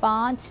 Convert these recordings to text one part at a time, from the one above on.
5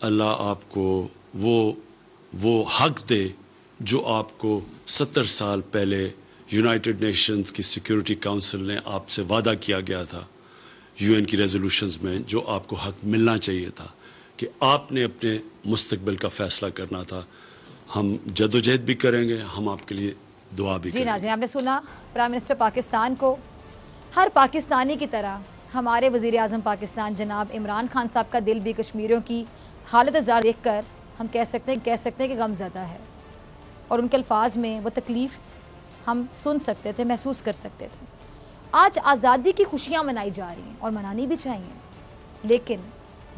اللہ آپ کو وہ حق دے جو آپ کو 70 سال پہلے یونائٹڈ نیشنز کی سیکیورٹی کونسل نے آپ سے وعدہ کیا گیا تھا UN کی ریزولوشنز میں، جو آپ کو حق ملنا چاہیے تھا کہ آپ نے اپنے مستقبل کا فیصلہ کرنا تھا. ہم جدوجہد بھی کریں گے، ہم آپ کے لیے دعا بھی کریں گے. ناظرین، آپ نے سنا پرائم منسٹر پاکستان کو. ہر پاکستانی کی طرح ہمارے وزیر اعظم پاکستان جناب عمران خان صاحب کا دل بھی کشمیریوں کی حالت زار دیکھ کر ہم کہہ سکتے ہیں کہ غم زدہ ہے، اور ان کے الفاظ میں وہ تکلیف ہم سن سکتے تھے، محسوس کر سکتے تھے. آج آزادی کی خوشیاں منائی جا رہی ہیں اور منانی بھی چاہیے، لیکن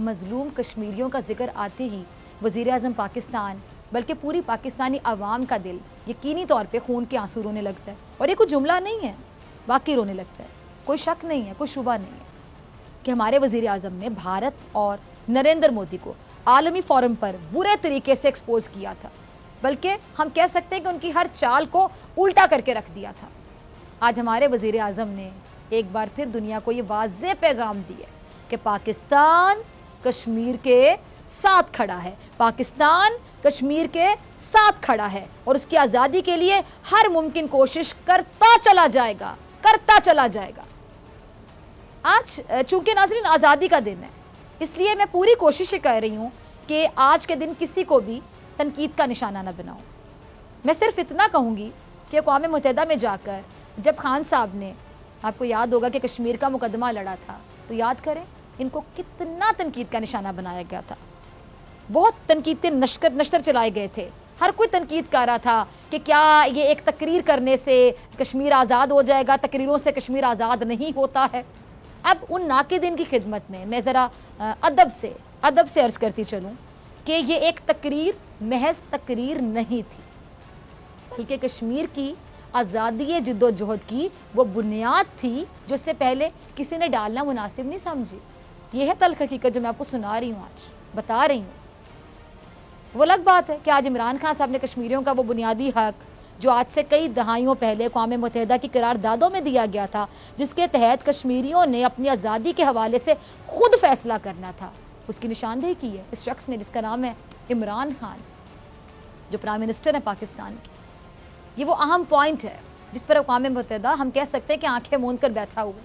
مظلوم کشمیریوں کا ذکر آتے ہی وزیر اعظم پاکستان بلکہ پوری پاکستانی عوام کا دل یقینی طور پہ خون کے آنسو رونے لگتا ہے. اور یہ کوئی جملہ نہیں ہے، واقعی رونے لگتا ہے. کوئی شک نہیں ہے، کوئی شبہ نہیں ہے کہ ہمارے وزیر اعظم نے بھارت اور نریندر مودی کو عالمی فورم پر برے طریقے سے ایکسپوز کیا تھا، بلکہ ہم کہہ سکتے ہیں کہ ان کی ہر چال کو الٹا کر کے رکھ دیا تھا. آج ہمارے وزیر اعظم نے ایک بار پھر دنیا کو یہ واضح پیغام دیا کہ پاکستان کشمیر کے ساتھ کھڑا ہے، پاکستان کشمیر کے ساتھ کھڑا ہے اور اس کی آزادی کے لیے ہر ممکن کوشش کرتا چلا جائے گا. آج چونکہ ناظرین آزادی کا دن ہے، اس لیے میں پوری کوشش کر رہی ہوں کہ آج کے دن کسی کو بھی تنقید کا نشانہ نہ بناؤں. میں صرف اتنا کہوں گی کہ اقوام متحدہ میں جا کر جب خان صاحب نے، آپ کو یاد ہوگا کہ کشمیر کا مقدمہ لڑا تھا، تو یاد کریں ان کو کتنا تنقید کا نشانہ بنایا گیا تھا. بہت تنقیدیں نشر چلائے گئے تھے. ہر کوئی تنقید کر رہا تھا کہ کیا یہ ایک تقریر کرنے سے کشمیر آزاد ہو جائے گا، تقریروں سے کشمیر آزاد نہیں ہوتا ہے. اب ان ناقدین کی خدمت میں ذرا ادب سے عرض کرتی چلوں کہ یہ ایک تقریر محض تقریر نہیں تھی، بلکہ کشمیر کی آزادی جد و جہد کی وہ بنیاد تھی جو اس سے پہلے کسی نے ڈالنا مناسب نہیں سمجھی. یہ ہے تلخ حقیقت جو میں آپ کو سنا رہی ہوں، آج بتا رہی ہوں. وہ الگ بات ہے کہ آج عمران خان صاحب نے کشمیریوں کا وہ بنیادی حق جو آج سے کئی دہائیوں پہلے اقوام متحدہ کی قراردادوں میں دیا گیا تھا، جس کے تحت کشمیریوں نے اپنی آزادی کے حوالے سے خود فیصلہ کرنا تھا، اس کی نشاندہی کی ہے اس شخص نے جس کا نام ہے عمران خان، جو پرائم منسٹر ہے پاکستان کی. یہ وہ اہم پوائنٹ ہے جس پر اقوام متحدہ ہم کہہ سکتے ہیں کہ آنکھیں موند کر بیٹھا ہوا.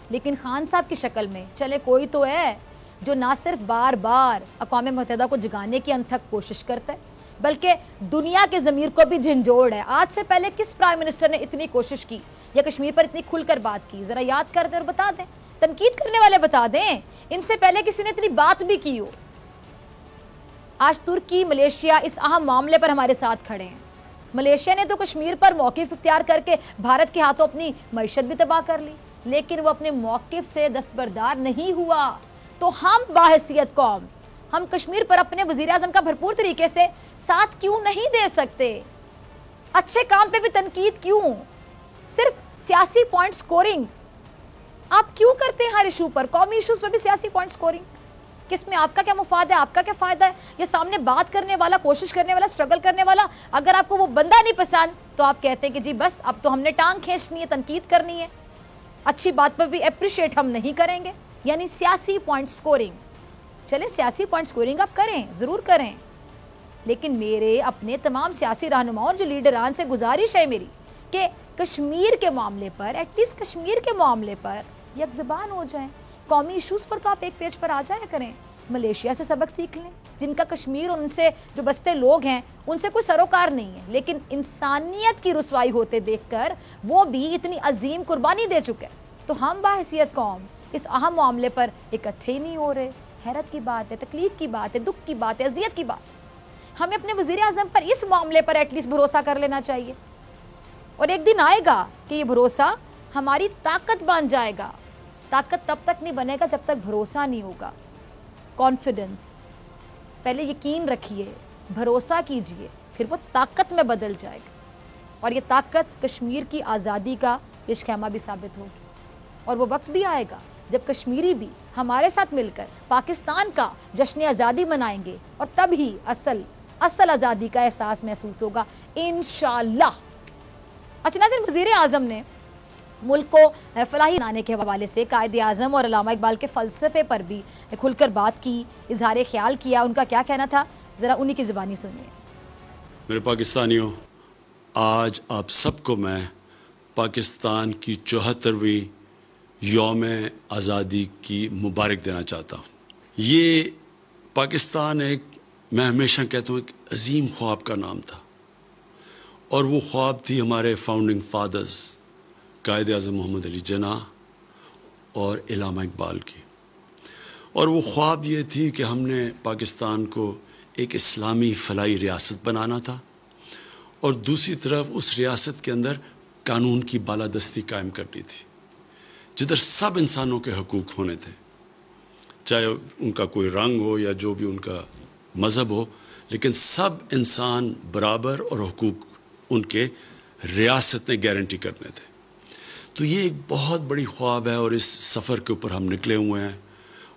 لیکن خان صاحب کی شکل میں چلے کوئی تو ہے جو نہ صرف بار بار اقوام متحدہ کو جگانے کی انتھک کوشش کرتا ہے، بلکہ دنیا کے ضمیر کو بھی جھنجھوڑ ہے. آج سے پہلے کس پرائم منسٹر نے اتنی کوشش کی یا کشمیر پر اتنی کھل کر بات کی؟ ذرا یاد کر دیں اور بتا دیں. تنقید کرنے والے بتا دیں ان سے پہلے کسی نے اتنی بات بھی کی ہو. آج ترکی، ملیشیا اس اہم معاملے پر ہمارے ساتھ کھڑے ہیں. ملیشیا نے تو کشمیر پر موقف اختیار کر کے بھارت کے ہاتھوں اپنی معیشت بھی تباہ کر لی، لیکن وہ اپنے موقف سے دستبردار نہیں ہوا. تو ہم باحثیت قوم، ہم کشمیر پر اپنے وزیر اعظم کا بھرپور طریقے سے ساتھ کیوں نہیں دے سکتے؟ اچھے کام پہ بھی تنقید کیوں؟ صرف سیاسی پوائنٹ سکورنگ آپ کیوں کرتے ہیں ہر ایشو پر؟ قومی ایشوز پہ بھی سیاسی پوائنٹ سکورنگ، کس میں آپ کا کیا مفاد ہے، آپ کا کیا فائدہ ہے؟ یہ سامنے بات کرنے والا، کوشش کرنے والا، اسٹرگل کرنے والا، اگر آپ کو وہ بندہ نہیں پسند تو آپ کہتے ہیں کہ جی بس اب تو ہم نے ٹانگ کھینچنی ہے، تنقید کرنی ہے، اچھی بات پر بھی اپریشیٹ ہم نہیں کریں گے. یعنی سیاسی پوائنٹ سکورنگ. چلیں سیاسی پوائنٹ سکورنگ آپ کریں، ضرور کریں، لیکن میرے اپنے تمام سیاسی رہنماؤں اور جو لیڈران سے گزارش ہے میری کہ کشمیر کے معاملے پر، ایٹ لیسٹ کشمیر کے معاملے پر یک زبان ہو جائیں. قومی ایشوز پر تو آپ ایک پیج پر آ جایا کریں. ملیشیا سے سبق سیکھ لیں، جن کا کشمیر ان سے جو بستے لوگ ہیں ان سے کوئی سروکار نہیں ہے، لیکن انسانیت کی رسوائی ہوتے دیکھ کر وہ بھی اتنی عظیم قربانی دے چکے. تو ہم باحثیت قوم اس اہم معاملے پر اکٹھے نہیں ہو رہے. حیرت کی بات ہے، تکلیف کی بات ہے، دکھ کی بات ہے، اذیت کی بات. ہمیں اپنے وزیر اعظم پر اس معاملے پر ایٹ لیسٹ بھروسہ کر لینا چاہیے، اور ایک دن آئے گا کہ یہ بھروسہ ہماری طاقت بن جائے گا. طاقت تب تک نہیں بنے گا جب تک بھروسہ نہیں ہوگا. کانفیڈنس، پہلے یقین رکھیے، بھروسہ کیجئے، پھر وہ طاقت میں بدل جائے گا، اور یہ طاقت کشمیر کی آزادی کا پیش خیمہ بھی ثابت ہوگی. اور وہ وقت بھی آئے گا جب کشمیری بھی ہمارے ساتھ مل کر پاکستان کا جشن آزادی منائیں گے، اور تب ہی اصل آزادی کا احساس محسوس ہوگا انشاءاللہ. اچھا ناظرین، وزیر اعظم نے ملک کو فلاحی بنانے کے حوالے سے قائد اعظم اور علامہ اقبال کے فلسفے پر بھی کھل کر بات کی, اظہار خیال کیا. ان کا کیا کہنا تھا, ذرا انہی کی زبانی سنیے. میرے پاکستانیوں, آج آپ سب کو میں پاکستان کی 74ویں یوم آزادی کی مبارک دینا چاہتا ہوں. یہ پاکستان میں ہمیشہ کہتا ہوں ایک عظیم خواب کا نام تھا, اور وہ خواب تھی ہمارے فاؤنڈنگ فادرز قائد اعظم محمد علی جناح اور علامہ اقبال کی. اور وہ خواب یہ تھی کہ ہم نے پاکستان کو ایک اسلامی فلاحی ریاست بنانا تھا, اور دوسری طرف اس ریاست کے اندر قانون کی بالادستی قائم کرنی تھی, جدھر سب انسانوں کے حقوق ہونے تھے, چاہے ان کا کوئی رنگ ہو یا جو بھی ان کا مذہب ہو, لیکن سب انسان برابر اور حقوق ان کے ریاست نے گارنٹی کرنے تھے. تو یہ ایک بہت بڑی خواب ہے, اور اس سفر کے اوپر ہم نکلے ہوئے ہیں,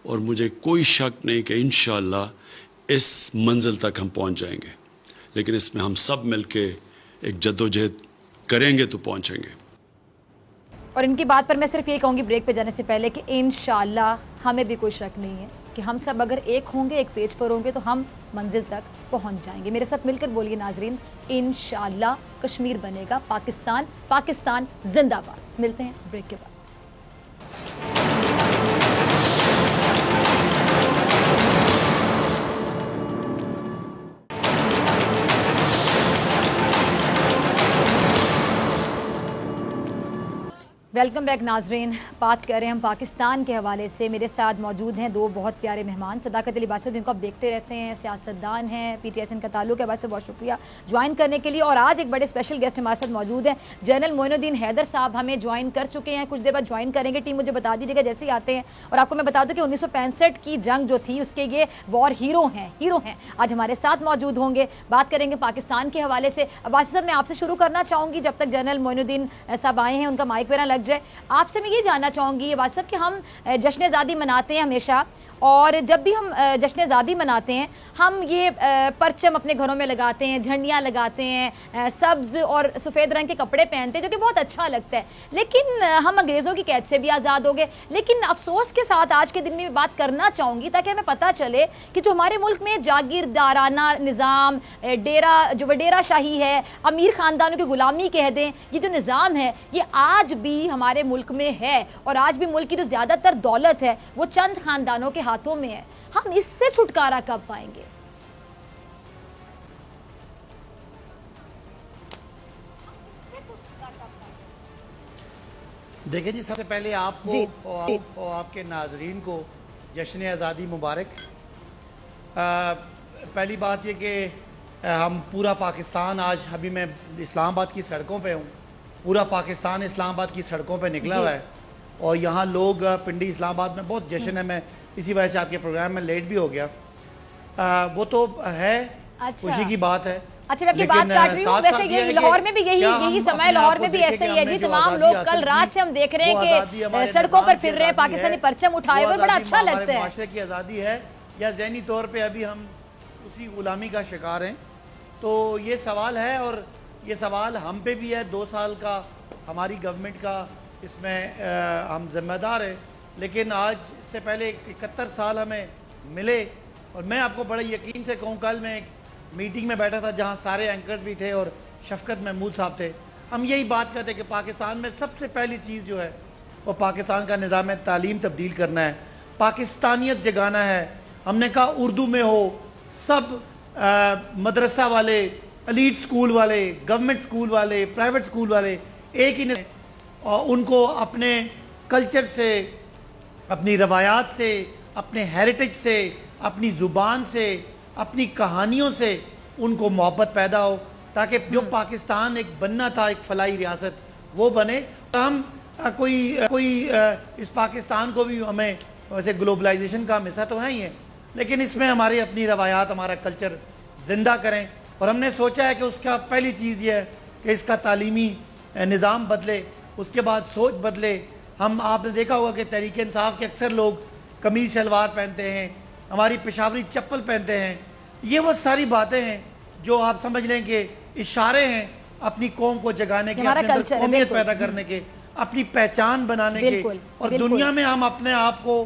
اور مجھے کوئی شک نہیں کہ انشاءاللہ اس منزل تک ہم پہنچ جائیں گے. لیکن اس میں ہم سب مل کے ایک جدوجہد کریں گے تو پہنچیں گے. اور ان کی بات پر میں صرف یہ کہوں گی بریک پہ جانے سے پہلے کہ انشاءاللہ ہمیں بھی کوئی شک نہیں ہے کہ ہم سب اگر ایک ہوں گے, ایک پیج پر ہوں گے, تو ہم منزل تک پہنچ جائیں گے. میرے ساتھ مل کر بولیے ناظرین, انشاءاللہ کشمیر بنے گا پاکستان, پاکستان زندہ باد. ملتے ہیں بریک کے بعد. ویلکم بیک ناظرین. بات کر رہے ہیں ہم پاکستان کے حوالے سے. میرے ساتھ موجود ہیں دو بہت پیارے مہمان, صداقت علی باسط جن کو آپ دیکھتے رہتے ہیں, سیاستدان ہیں, پی ٹی ایس ان کا تعلق ہے, ویسے بہت شکریہ جوائن کرنے کے لیے. اور آج ایک بڑے اسپیشل گیسٹ ہمارے ساتھ موجود ہیں, جنرل معین الدین حیدر صاحب ہمیں جوائن کر چکے ہیں, کچھ دیر بعد جوائن کریں گے. ٹیم مجھے بتا دیجیے گا جیسے ہی آتے ہیں. اور آپ کو میں بتا دوں کہ 1965 کی جنگ جو تھی اس کے یہ وار ہیرو ہیں آج ہمارے ساتھ موجود ہوں گے. بات کریں گے پاکستان کے حوالے سے. باسط صاحب, میں آپ سے شروع کرنا چاہوں گی, جب تک جنرل معین الدین صاحب آئے ہیں ان کا مائک وغیرہ لگ جائے. آپ سے میں یہ جاننا چاہوں گی بات صاحب کہ ہم جشن آزادی مناتے ہیں ہمیشہ, اور جب بھی ہم جشن آزادی مناتے ہیں ہم یہ پرچم اپنے گھروں میں لگاتے ہیں, جھنڈیاں لگاتے ہیں, سبز اور سفید رنگ کے کپڑے پہنتے ہیں, جو کہ بہت اچھا لگتا ہے. لیکن ہم انگریزوں کی قید سے بھی آزاد ہو گئے. لیکن افسوس کے ساتھ آج کے دن میں بات کرنا چاہوں گی تاکہ ہمیں پتہ چلے کہ جو ہمارے ملک میں جاگیردارانہ نظام, وڈیرا شاہی ہے, امیر خاندانوں کی غلامی کہہ دیں, یہ جو نظام ہے یہ آج بھی ہمارے ملک میں ہے, اور آج بھی ملک کی جو زیادہ تر دولت ہے وہ چند خاندانوں کے ہاتھوں میں ہے. ہم اس سے چھٹکارا کب پائیں گے؟ دیکھیں جی, سب سے پہلے آپ کو اور آپ کے ناظرین کو جشن آزادی مبارک. پہلی بات یہ کہ ہم پورا پاکستان, آج ابھی میں اسلام آباد کی سڑکوں پہ ہوں, پورا پاکستان اسلام آباد کی سڑکوں پہ نکلا ہوا ہے, اور یہاں لوگ پنڈی اسلام آباد میں بہت جشن ہے. میں اسی وجہ سے آپ کے پروگرام میں لیٹ بھی ہو گیا. وہ تو ہے, خوشی کی بات ہے. اچھا, میں اپنی بات کاٹ رہی ہوں. ویسے یہ لاہور میں بھی یہی سمے, لاہور میں بھی ایسے ہی ہے جی. تمام لوگ کل رات سے ہم دیکھ رہے ہیں کہ سڑکوں پر پھر رہے ہیں, پاکستانی پرچم اٹھائے ہوئے, بڑا اچھا لگتا ہے. ہمارے معاشرے کی آزادی ہے یا ذہنی طور پہ ابھی ہم اسی غلامی کا شکار ہیں؟ تو یہ سوال ہے, اور یہ سوال ہم پہ بھی ہے. 2 سال کا ہماری گورنمنٹ کا اس میں ہم ذمہ دار ہیں. لیکن آج سے پہلے 71 سال ہمیں ملے, اور میں آپ کو بڑے یقین سے کہوں, کل میں ایک میٹنگ میں بیٹھا تھا جہاں سارے اینکرز بھی تھے اور شفقت محمود صاحب تھے. ہم یہی بات کرتے کہ پاکستان میں سب سے پہلی چیز جو ہے وہ پاکستان کا نظام تعلیم تبدیل کرنا ہے, پاکستانیت جگانا ہے. ہم نے کہا اردو میں ہو, سب مدرسہ والے, ایلیٹ سکول والے, گورنمنٹ سکول والے, پرائیویٹ سکول والے ایک ہی نہیں, اور ان کو اپنے کلچر سے, اپنی روایات سے, اپنے ہیریٹیج سے, اپنی زبان سے, اپنی کہانیوں سے ان کو محبت پیدا ہو, تاکہ جو پاکستان ایک بننا تھا, ایک فلاحی ریاست, وہ بنے. ہم کوئی اس پاکستان کو بھی, ہمیں ویسے گلوبلائزیشن کا حصہ تو ہے ہی ہے, لیکن اس میں ہماری اپنی روایات, ہمارا کلچر زندہ کریں. اور ہم نے سوچا ہے کہ اس کا پہلی چیز یہ ہے کہ اس کا تعلیمی نظام بدلے, اس کے بعد سوچ بدلے. آپ نے دیکھا ہوگا کہ تحریک انصاف کے اکثر لوگ قمیض شلوار پہنتے ہیں, ہماری پشاوری چپل پہنتے ہیں. یہ وہ ساری باتیں ہیں جو آپ سمجھ لیں کہ اشارے ہیں اپنی قوم کو جگانے کے, اپنے اندر قومیت پیدا کرنے کے. اپنی پہچان بنانے کے اور دنیا میں ہم اپنے آپ کو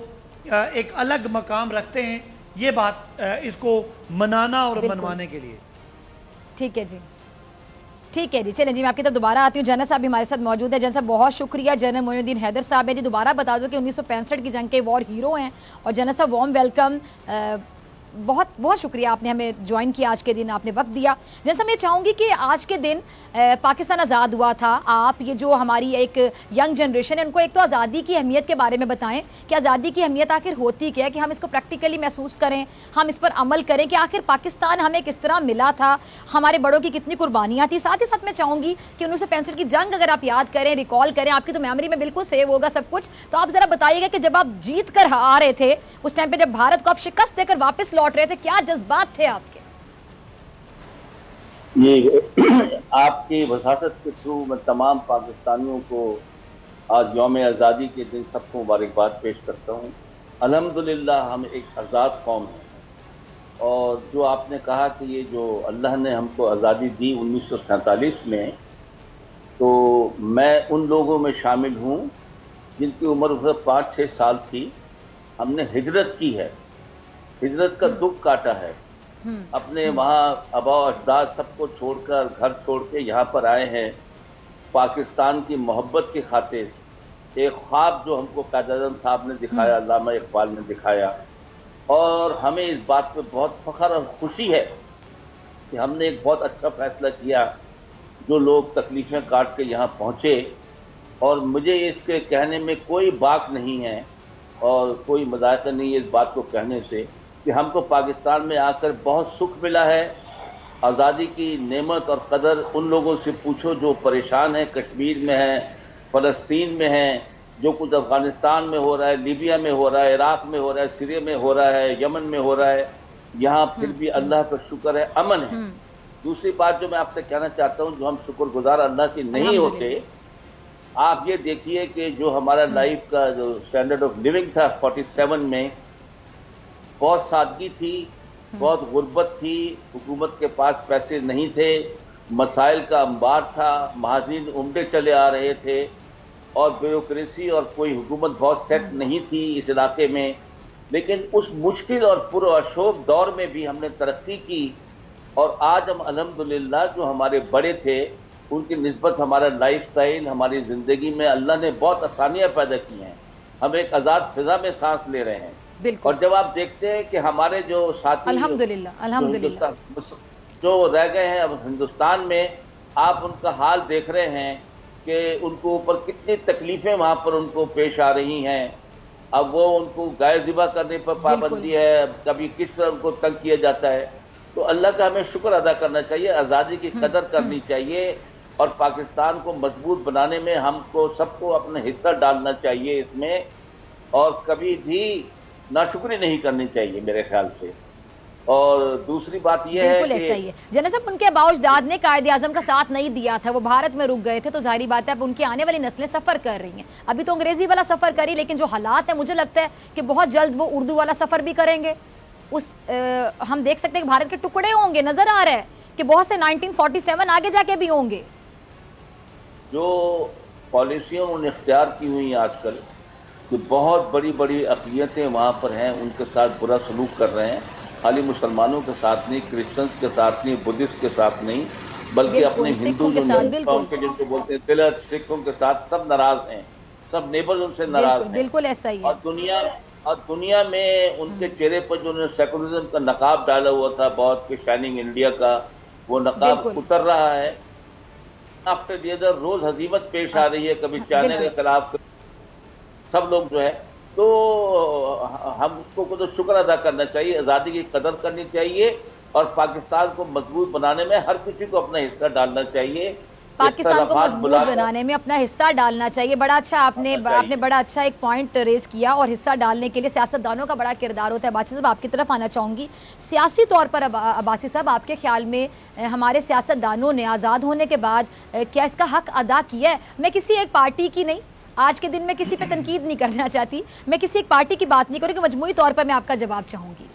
ایک الگ مقام رکھتے ہیں، یہ بات اس کو منانا اور منوانے کے لیے. ٹھیک ہے جی، ٹھیک ہے جی، چلیں جی میں آپ کی طرف دوبارہ آتی ہوں. جنرل صاحب بھی ہمارے ساتھ موجود ہے. جنرل صاحب بہت شکریہ. جنرل معین الدین حیدر صاحب ہے جی. دوبارہ بتا دو کہ 1965 کی جنگ کے وار ہیرو ہیں. اور جنرل صاحب وارم ویلکم، بہت بہت شکریہ، آپ نے ہمیں جوائن کیا آج کے دن، آپ نے وقت دیا. جیسا میں چاہوں گی کہ آج کے دن پاکستان آزاد ہوا تھا، آپ یہ جو ہماری ایک ینگ جنریشن ہے ان کو ایک تو آزادی کی اہمیت کے بارے میں بتائیں کہ آزادی کی اہمیت آخر ہوتی کیا ہے، کہ ہم اس کو پریکٹیکلی محسوس کریں، ہم اس پر عمل کریں کہ آخر پاکستان ہمیں کس طرح ملا تھا، ہمارے بڑوں کی کتنی قربانیاں تھیں. ساتھ ہی ساتھ میں چاہوں گی کہ 1965 کی جنگ اگر آپ یاد کریں، ریکال کریں، آپ کی تو میموری میں بالکل سیو ہوگا سب کچھ، تو آپ ذرا بتائیے گا کہ جب آپ جیت کر آ رہے تھے اس ٹائم پہ، جب بھارت کو آپ شکست دے کر واپس لوٹ رہے تھے، کیا جذبات تھے آپ کے؟ یہ آپ کی وساطت کے تھرو میں تمام پاکستانیوں کو آج یوم آزادی کے دن سب کو مبارکباد پیش کرتا ہوں. الحمدللہ ہم ایک آزاد قوم ہیں، اور جو آپ نے کہا کہ یہ جو اللہ نے ہم کو آزادی دی 1947 میں، تو میں ان لوگوں میں شامل ہوں جن کی عمر 5-6 سال تھی. ہم نے ہجرت کی ہے، ہجرت کا دکھ کاٹا ہے، اپنے وہاں آبا و اجداد سب کو چھوڑ کر، گھر چھوڑ کے یہاں پر آئے ہیں پاکستان کی محبت کی خاطر. ایک خواب جو ہم کو قائد اعظم صاحب نے دکھایا، علامہ اقبال نے دکھایا، اور ہمیں اس بات پہ بہت فخر اور خوشی ہے کہ ہم نے ایک بہت اچھا فیصلہ کیا. جو لوگ تکلیفیں کاٹ کے یہاں پہنچے، اور مجھے اس کے کہنے میں کوئی باک نہیں ہے اور کوئی مذائقہ نہیں ہے اس بات کو کہنے سے کہ ہم کو پاکستان میں آ کر بہت سکھ ملا ہے. آزادی کی نعمت اور قدر ان لوگوں سے پوچھو جو پریشان ہیں، کشمیر میں ہیں، فلسطین میں ہیں، جو کچھ افغانستان میں ہو رہا ہے، لیبیا میں ہو رہا ہے، عراق میں ہو رہا ہے، سیریا میں ہو رہا ہے، یمن میں ہو رہا ہے. یہاں پھر بھی اللہ کا شکر ہے، امن ہے. دوسری بات جو میں آپ سے کہنا چاہتا ہوں، جو ہم شکر گزار اللہ کی نہیں ہوتے، آپ یہ دیکھیے کہ جو ہمارا لائف کا جو اسٹینڈرڈ آف لیونگ تھا 47 میں، بہت سادگی تھی، بہت غربت تھی، حکومت کے پاس پیسے نہیں تھے، مسائل کا انبار تھا، مہاجرین عمدے چلے آ رہے تھے، اور بیوروکریسی اور کوئی حکومت بہت سیٹ نہیں تھی اس علاقے میں. لیکن اس مشکل اور پراشوب دور میں بھی ہم نے ترقی کی، اور آج ہم الحمدللہ جو ہمارے بڑے تھے ان کی نسبت ہمارا لائف سٹائل، ہماری زندگی میں اللہ نے بہت آسانیاں پیدا کی ہیں. ہم ایک آزاد فضا میں سانس لے رہے ہیں. اور جب آپ دیکھتے ہیں کہ ہمارے جو ساتھی الحمدللہ جو رہ گئے ہیں اب ہندوستان میں، آپ ان کا حال دیکھ رہے ہیں کہ ان کو اوپر کتنی تکلیفیں وہاں پر ان کو پیش آ رہی ہیں. اب وہ ان کو گائے ذبح کرنے پر پابندی ہے، کبھی کس طرح ان کو تنگ کیا جاتا ہے. تو اللہ کا ہمیں شکر ادا کرنا چاہیے، آزادی کی قدر کرنی چاہیے، اور پاکستان کو مضبوط بنانے میں ہم کو سب کو اپنا حصہ ڈالنا چاہیے اس میں، اور کبھی بھی ناشکری نہیں کرنی چاہیے میرے خیال سے. اور دوسری بات یہ ہے بالکل ایسا ہی ہے جناب صاحب، ان کے آباء و اجداد نے قائد اعظم کا ساتھ نہیں دیا تھا، وہ بھارت میں رک گئے تھے، تو ظاہری بات ہے اب ان کی آنے والی نسلیں سفر کر رہی ہیں. ابھی تو انگریزی والا سفر کری، لیکن جو حالات ہیں مجھے لگتا ہے کہ بہت جلد وہ اردو والا سفر بھی کریں گے. ہم دیکھ سکتے ہیں کہ بھارت کے ٹکڑے ہوں گے، نظر آ رہا ہے کہ بہت سے 1947 آگے جا کے بھی ہوں گے. جو پالیسیاں انہوں نے اختیار کی ہوئی ہیں آج کل، کہ بہت بڑی بڑی اقلیتیں وہاں پر ہیں، ان کے ساتھ برا سلوک کر رہے ہیں. خالی مسلمانوں کے ساتھ نہیں، کرسچنس کے ساتھ نہیں، بدھسٹ کے ساتھ نہیں، بلکہ اپنے ہندو جو قوم کے جن کو بولتے ہیں تلک، سکھوں کے ساتھ سب ناراض ہیں، سب نیبرز ان سے ناراض ہیں. بالکل ایسا ہی ہے. اور دنیا میں ان کے چہرے پر جو انہوں نے سیکولرزم کا نقاب ڈالا ہوا تھا بہت کہ شائننگ انڈیا کا، وہ نقاب اتر رہا ہے. آفٹر دی ادر روز ہزیمت پیش آ رہی ہے، کبھی چائنا کے خلاف، سب لوگ جو ہے. تو ہم کو تو شکر ادا کرنا چاہیے، آزادی کی قدر کرنی چاہیے، اور پاکستان کو مضبوط بنانے میں ہر کسی کو اپنا حصہ ڈالنا چاہیے. پاکستان کو مضبوط بنانے میں اپنا حصہ ڈالنا چاہیے. بڑا اچھا آپ نے بڑا اچھا ایک پوائنٹ ریز کیا، اور حصہ ڈالنے کے لیے سیاستدانوں کا بڑا کردار ہوتا ہے. عباسی صاحب آپ کی طرف آنا چاہوں گی. سیاسی طور پر عباسی صاحب، آپ کے خیال میں ہمارے سیاستدانوں نے آزاد ہونے کے بعد کیا اس کا حق ادا کیا ہے؟ میں کسی ایک پارٹی کی نہیں، آج کے دن میں کسی پہ تنقید نہیں کرنا چاہتی، میں کسی ایک پارٹی کی بات نہیں کروں کہ مجموعی طور پر میں آپ کا جواب چاہوں گی.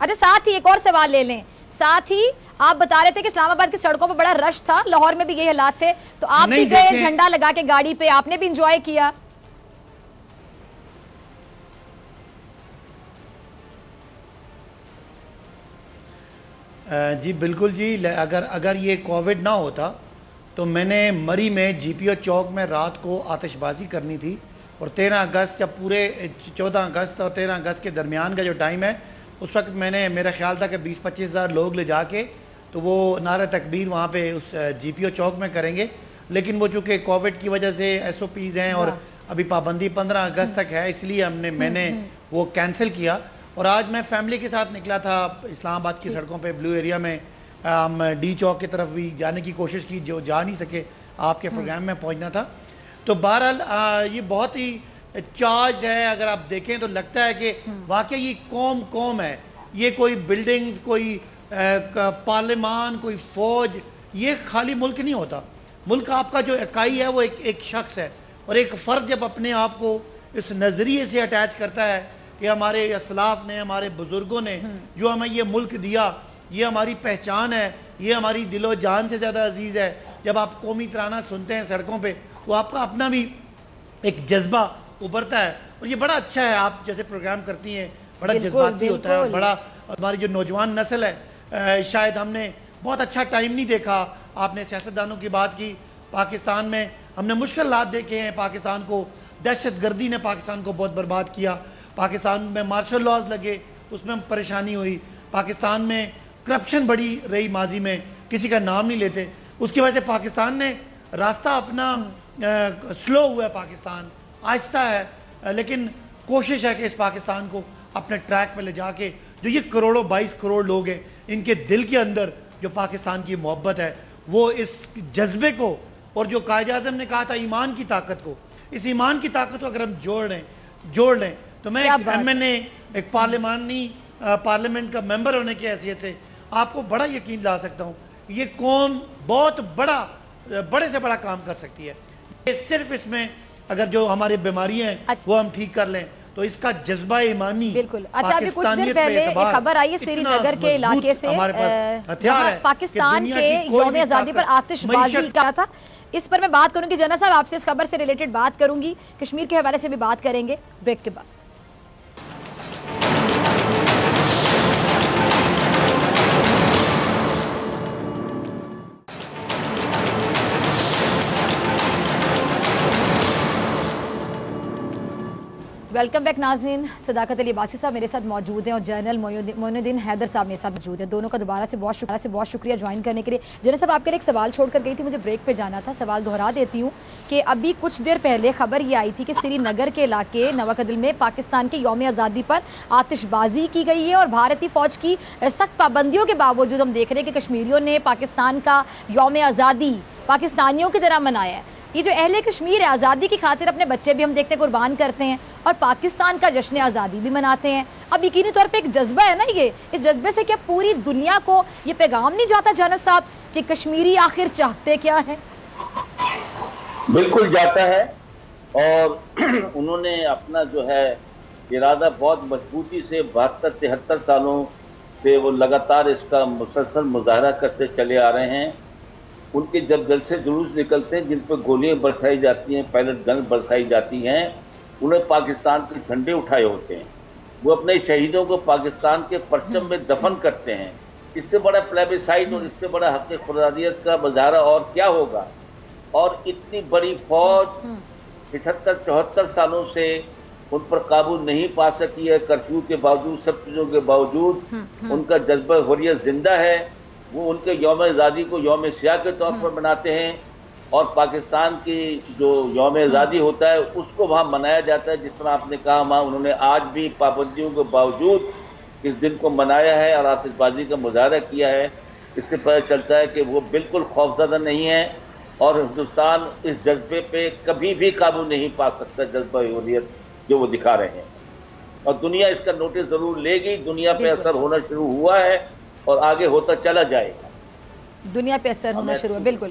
اچھا، ساتھ ہی ایک اور سوال لے لیں. ساتھ ہی آپ بتا رہے تھے کہ اسلام آباد کی سڑکوں پر بڑا رش تھا, لاہور میں بھی یہی حالات تھے, تو آپ بھی گئے جھنڈا لگا کے گاڑی پہ, آپ نے بھی انجوائے کیا؟ جی بالکل جی, اگر یہ کووڈ نہ ہوتا تو میں نے مری میں جی پی او چوک میں رات کو آتش بازی کرنی تھی, اور 13 اگست جب پورے 14 اگست اور 13 اگست کے درمیان کا جو ٹائم ہے اس وقت میں نے, میرا خیال تھا کہ 20-25 ہزار لوگ لے جا کے تو وہ نعرہ تکبیر وہاں پہ اس جی پی او چوک میں کریں گے, لیکن وہ چونکہ کووڈ کی وجہ سے ایس او پیز ہیں اور ابھی پابندی 15 اگست تک ہے, اس لیے میں نے وہ کینسل کیا. اور آج میں فیملی کے ساتھ نکلا تھا اسلام آباد کی سڑکوں پہ, بلو ایریا میں, ہم ڈی چوک کی طرف بھی جانے کی کوشش کی, جو جا نہیں سکے, آپ کے پروگرام میں پہنچنا تھا. تو بہرحال یہ بہت ہی چارج ہے, اگر آپ دیکھیں تو لگتا ہے کہ واقعی یہ قوم ہے, یہ کوئی بلڈنگز, کوئی پارلیمان, کوئی فوج, یہ خالی ملک نہیں ہوتا. ملک آپ کا جو اکائی ہے وہ ایک شخص ہے, اور ایک فرد جب اپنے آپ کو اس نظریے سے اٹیچ کرتا ہے کہ ہمارے اسلاف نے, ہمارے بزرگوں نے جو ہمیں یہ ملک دیا, یہ ہماری پہچان ہے, یہ ہماری دل و جان سے زیادہ عزیز ہے. جب آپ قومی ترانہ سنتے ہیں سڑکوں پہ تو آپ کا اپنا بھی ایک جذبہ ابھرتا ہے, اور یہ بڑا اچھا ہے. آپ جیسے پروگرام کرتی ہیں بڑا جذباتی ہوتا ہے, بڑا, ہماری جو نوجوان نسل ہے, شاید ہم نے بہت اچھا ٹائم نہیں دیکھا. آپ نے سیاستدانوں کی بات کی, پاکستان میں ہم نے مشکلات دیکھے ہیں, پاکستان کو دہشت گردی نے پاکستان کو بہت برباد کیا, پاکستان میں مارشل لاز لگے, اس میں پریشانی ہوئی, پاکستان میں کرپشن بڑی رہی, ماضی میں کسی کا نام نہیں لیتے, اس کی وجہ سے پاکستان نے راستہ اپنا سلو ہوا ہے, پاکستان آہستہ ہے, لیکن کوشش ہے کہ اس پاکستان کو اپنے ٹریک پہ لے جا کے, جو یہ 22 کروڑ لوگ ہیں, ان کے دل کے اندر جو پاکستان کی محبت ہے, وہ اس جذبے کو, اور جو قائد اعظم نے کہا تھا ایمان کی طاقت کو, اس ایمان کی طاقت کو اگر ہم جوڑ لیں تو میں ایک ایم این اے, ایک پارلیمنٹ کا ممبر ہونے کی حیثیت سے آپ کو بڑا یقین لا سکتا ہوں, یہ قوم بہت بڑے سے بڑا کام کر سکتی ہے. یہ صرف اس میں اگر جو ہماری بیماریاں ہیں وہ ہم ٹھیک کر لیں تو اس کا جذبہ ایمانی, بالکل. اچھا, ابھی کچھ دیر پہلے ایک خبر آئی ہے سری نگر کے علاقے سے, پاکستان کے یوم آزادی پر آتش بازی کیا تھا, اس پر میں بات کروں گی. جنرل صاحب آپ سے اس خبر سے ریلیٹڈ بات کروں گی, کشمیر کے حوالے سے بھی بات کریں گے بریک کے بعد. ویلکم بیک ناظرین. صداقت علی عباسی صاحب میرے ساتھ موجود ہیں, اور جنرل معین الدین حیدر صاحب میرے ساتھ موجود ہیں. دونوں کا دوبارہ سے بہت شکریہ جوائن کرنے کے لیے. جنرل صاحب آپ کے لیے ایک سوال چھوڑ کر گئی تھی, مجھے بریک پہ جانا تھا, سوال دہرا دیتی ہوں کہ ابھی کچھ دیر پہلے خبر یہ آئی تھی کہ سری نگر کے علاقے نواکدل میں پاکستان کے یوم آزادی پر آتش بازی کی گئی ہے, اور بھارتی فوج کی سخت پابندیوں کے باوجود ہم دیکھ رہے ہیں کہ کشمیریوں نے پاکستان کا یوم آزادی پاکستانیوں کی طرح منایا ہے. یہ جو اہل کشمیر ہے آزادی کی خاطر اپنے بچے بھی ہم دیکھتے ہیں قربان کرتے ہیں, اور پاکستان کا جشن آزادی بھی مناتے ہیں. اب یقینی طور پہ ایک جذبہ ہے نا, یہ اس جذبے سے کیا پوری دنیا کو یہ پیغام نہیں جاتا جنرل صاحب کہ کشمیری آخر چاہتے کیا ہے؟ بالکل جاتا ہے, اور انہوں نے اپنا جو ہے ارادہ بہت مضبوطی سے 72-73 سالوں سے وہ لگاتار اس کا مسلسل مظاہرہ کرتے چلے آ رہے ہیں. ان کے جب دل سے جلوس نکلتے ہیں جن پہ گولیاں برسائی جاتی ہیں, پیلٹ گن برسائی جاتی ہیں, انہیں پاکستان کے جھنڈے اٹھائے ہوتے ہیں, وہ اپنے شہیدوں کو پاکستان کے پرچم میں دفن کرتے ہیں. اس سے بڑا پلیبیسائٹ اور اس سے بڑا حق خودارادیت کا مظاہرہ اور کیا ہوگا؟ اور اتنی بڑی فوج 73-74 سالوں سے ان پر قابو نہیں پا سکی ہے, کرفیو کے باوجود, سب چیزوں کے باوجود ان کا جذبہ حریت زندہ ہے. وہ ان کے یوم آزادی کو یوم سیاہ کے طور پر مناتے ہیں, اور پاکستان کی جو یوم آزادی ہوتا ہے اس کو وہاں منایا جاتا ہے. جس طرح آپ نے کہا, وہاں انہوں نے آج بھی پابندیوں کے باوجود اس دن کو منایا ہے اور آتش بازی کا مظاہرہ کیا ہے. اس سے پتہ چلتا ہے کہ وہ بالکل خوفزدہ نہیں ہے, اور ہندوستان اس جذبے پہ کبھی بھی قابو نہیں پا سکتا, جذبہ حریت جو وہ دکھا رہے ہیں. اور دنیا اس کا نوٹس ضرور لے گی, دنیا پہ اثر ہونا شروع ہوا ہے اور آگے ہوتا چلا جائے گا. دنیا پہ اثر ہونا شروع ہے, بالکل.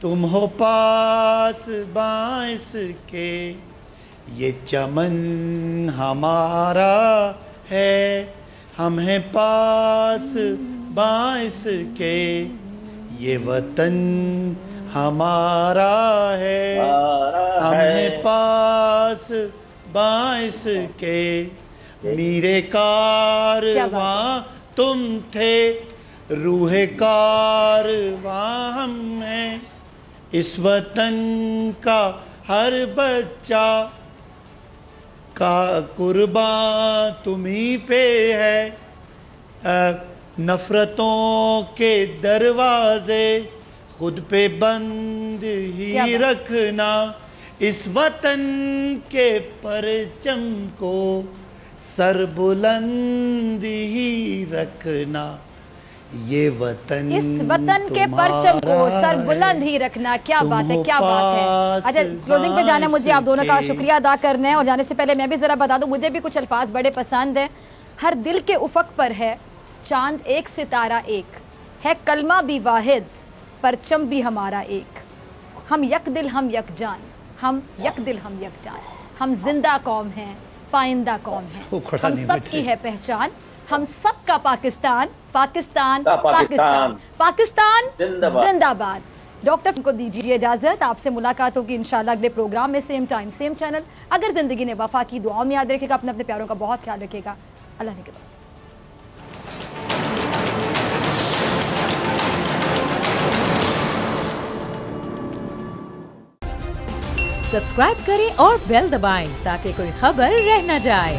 تم ہو پاس باعث کے یہ چمن ہمارا ہے، ہم ہیں پاس باعث کے یہ وطن ہمارا ہے، ہم ہیں پاس باعث کے میرے کارواں تم تھے، روح کارواں ہم ہیں، اس وطن کا ہر بچہ کا قربان تمہیں پہ ہے، نفرتوں کے دروازے خود پہ بند ہی رکھنا، اس وطن کے پرچم کو سر بلند ہی رکھنا، یہ وطن اس وطن کے پرچم کو سر بلند ہی رکھنا. کیا بات ہے، کیا بات ہے. اچھا کلوزنگ پہ جانا، مجھے آپ دونوں کا شکریہ ادا کرنا ہے، اور جانے سے پہلے میں بھی ذرا بتا دوں مجھے بھی کچھ الفاظ بڑے پسند ہیں. ہر دل کے افق پر ہے چاند ایک ستارہ ایک، ہے کلمہ بھی واحد پرچم بھی ہمارا ایک، ہم یک دل ہم یک جان، ہم یک دل ہم یک جان، ہم زندہ قوم ہیں پائندہ قوم ہیں، ہم سب کی ہے پہچان، ہم سب کا پاکستان پاکستان پاکستان پاکستان زندہ باد. ڈاکٹر کو دیجیے اجازت، آپ سے ملاقات ہوگی انشاءاللہ اگلے پروگرام میں، سیم ٹائم سیم چینل. اگر زندگی نے وفا کی، دعاؤں میں یاد رکھے گا، اپنے پیاروں کا بہت خیال رکھے گا. اللہ نے کے بعد سبسکرائب کریں اور بیل دبائیں تاکہ کوئی خبر رہ نہ جائے.